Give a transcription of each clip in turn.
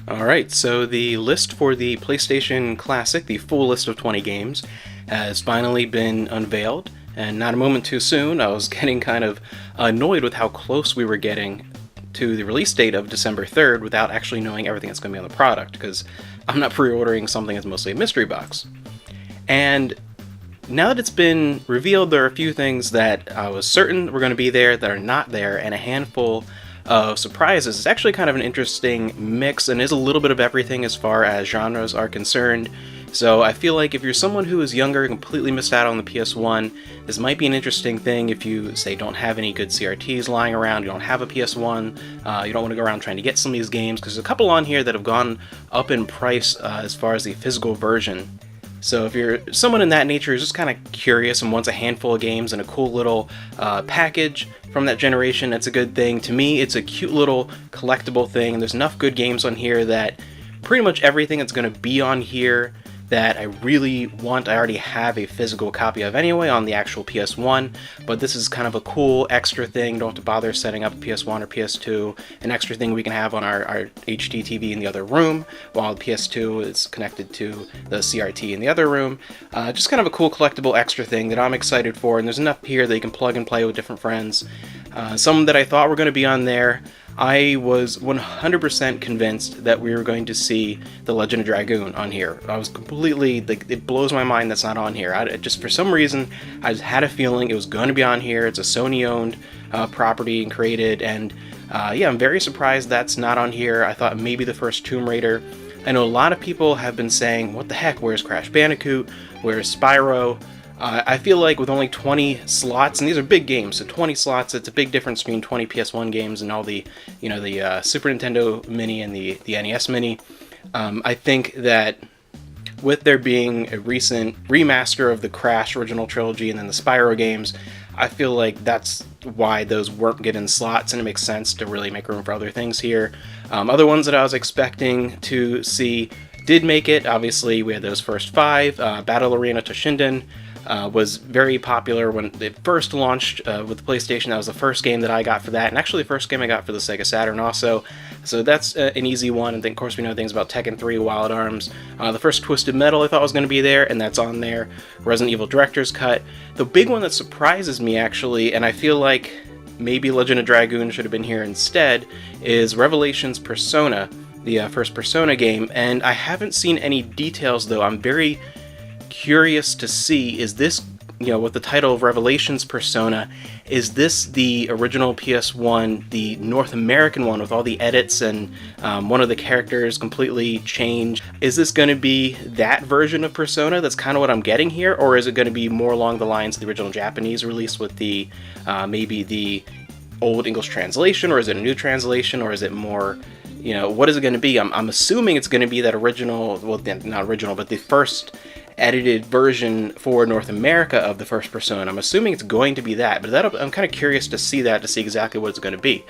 Alright, so the list for the PlayStation Classic, the full list of 20 games, has finally been unveiled, and not a moment too soon. I was getting kind of annoyed with how close we were getting to the release date of December 3rd without actually knowing everything that's going to be on the product, because I'm not pre-ordering something that's mostly a mystery box. And now that it's been revealed, there are a few things that I was certain were going to be there that are not there, and a handful of surprises. It's actually kind of an interesting mix and is a little bit of everything as far as genres are concerned. So I feel like if you're someone who is younger and completely missed out on the PS1, this might be an interesting thing if you, say, don't have any good CRTs lying around, you don't have a PS1, you don't want to go around trying to get some of these games, because there's a couple on here that have gone up in price as far as the physical version. So if you're someone in that nature who's just kind of curious and wants a handful of games and a cool little package from that generation, that's a good thing. To me, it's a cute little collectible thing, and there's enough good games on here that pretty much everything that's going to be on here that I really want, I already have a physical copy of anyway on the actual PS1, but this is kind of a cool extra thing. Don't have to bother setting up a PS1 or PS2, an extra thing we can have on our HD TV in the other room, while the PS2 is connected to the CRT in the other room. Just kind of a cool collectible extra thing that I'm excited for, and there's enough here that you can plug and play with different friends. Some that I thought were going to be on there, I was 100% convinced that we were going to see The Legend of Dragoon on here. I was completely, it blows my mind that's not on here. Just for some reason, I just had a feeling it was going to be on here. It's a Sony-owned property and created, and yeah, I'm very surprised that's not on here. I thought maybe the first Tomb Raider. I know a lot of people have been saying, what the heck, where's Crash Bandicoot, where's Spyro? I feel like with only 20 slots, and these are big games, so 20 slots, it's a big difference between 20 PS1 games and all the, the Super Nintendo Mini and the NES Mini. I think that with there being a recent remaster of the Crash original trilogy and then the Spyro games, I feel like that's why those weren't getting slots, and it makes sense to really make room for other things here. Other ones that I was expecting to see did make it. Obviously, we had those first 5. Battle Arena Toshinden was very popular when it first launched with the PlayStation. That was the first game that I got for that, and actually the first game I got for the Sega Saturn also. So that's an easy one, and then of course we know things about Tekken 3, Wild Arms. The first Twisted Metal I thought was going to be there, and that's on there. Resident Evil Director's Cut. The big one that surprises me actually, and I feel like maybe Legend of Dragoon should have been here instead, is Revelations Persona, the first Persona game, and I haven't seen any details though. I'm very curious to see, is this, with the title of Revelations Persona, is this the original PS1, the North American one with all the edits and one of the characters completely changed? Is this going to be that version of Persona? That's kind of what I'm getting here, or is it going to be more along the lines of the original Japanese release with the maybe the old English translation, or is it a new translation, or is it more, what is it going to be? I'm assuming it's going to be that original, well, not original, but the first edited version for North America of the first Persona. I'm assuming it's going to be that, but I'm kind of curious to see that, to see exactly what it's going to be.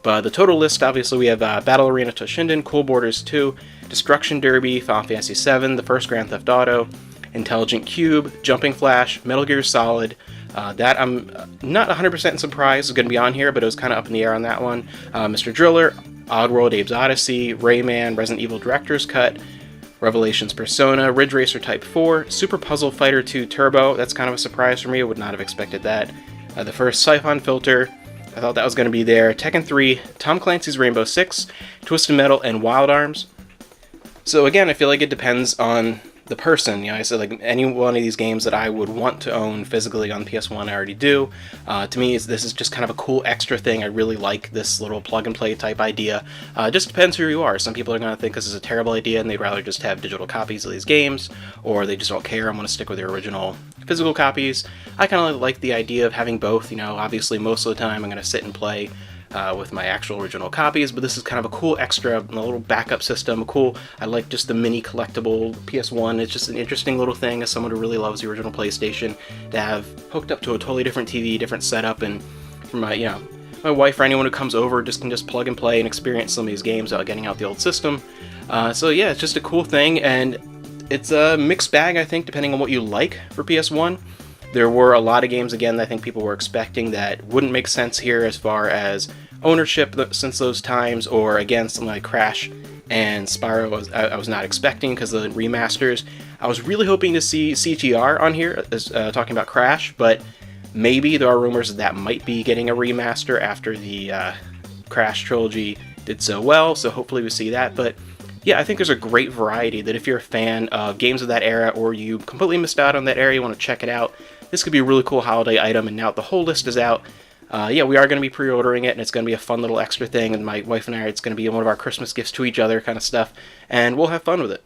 But the total list, obviously, we have Battle Arena Toshinden, Cool Borders 2, Destruction Derby, Final Fantasy VII, the first Grand Theft Auto, Intelligent Cube, Jumping Flash, Metal Gear Solid. That I'm not 100% surprised is going to be on here, but it was kind of up in the air on that one. Mr. Driller, Oddworld Abe's Odyssey, Rayman, Resident Evil Director's Cut, Revelations Persona, Ridge Racer Type 4, Super Puzzle Fighter 2 Turbo. That's kind of a surprise for me. I would not have expected that. The first Siphon Filter. I thought that was going to be there. Tekken 3, Tom Clancy's Rainbow Six, Twisted Metal, and Wild Arms. So again, I feel like it depends on the person. I said, like, any one of these games that I would want to own physically on PS1, I already do. To me, this is just kind of a cool extra thing. I really like this little plug-and-play type idea. It just depends who you are. Some people are going to think this is a terrible idea and they'd rather just have digital copies of these games, or they just don't care and want to stick with their original physical copies. I kind of like the idea of having both. Obviously most of the time I'm going to sit and play with my actual original copies, but this is kind of a cool extra, a little backup system. I like just the mini collectible PS1. It's just an interesting little thing as someone who really loves the original PlayStation to have hooked up to a totally different TV, different setup, and for my wife or anyone who comes over can just plug and play and experience some of these games without getting out the old system. So yeah, it's just a cool thing, and it's a mixed bag, I think, depending on what you like for PS1. There were a lot of games, again, that I think people were expecting that wouldn't make sense here as far as ownership since those times, or again, something like Crash and Spyro I was not expecting because of the remasters. I was really hoping to see CTR on here, talking about Crash, but maybe there are rumors that might be getting a remaster after the Crash trilogy did so well, so hopefully we see that. But yeah, I think there's a great variety that if you're a fan of games of that era, or you completely missed out on that era, you want to check it out, this could be a really cool holiday item. And now the whole list is out. Yeah, we are going to be pre-ordering it, and it's going to be a fun little extra thing, and my wife and I, it's going to be one of our Christmas gifts to each other kind of stuff, and we'll have fun with it.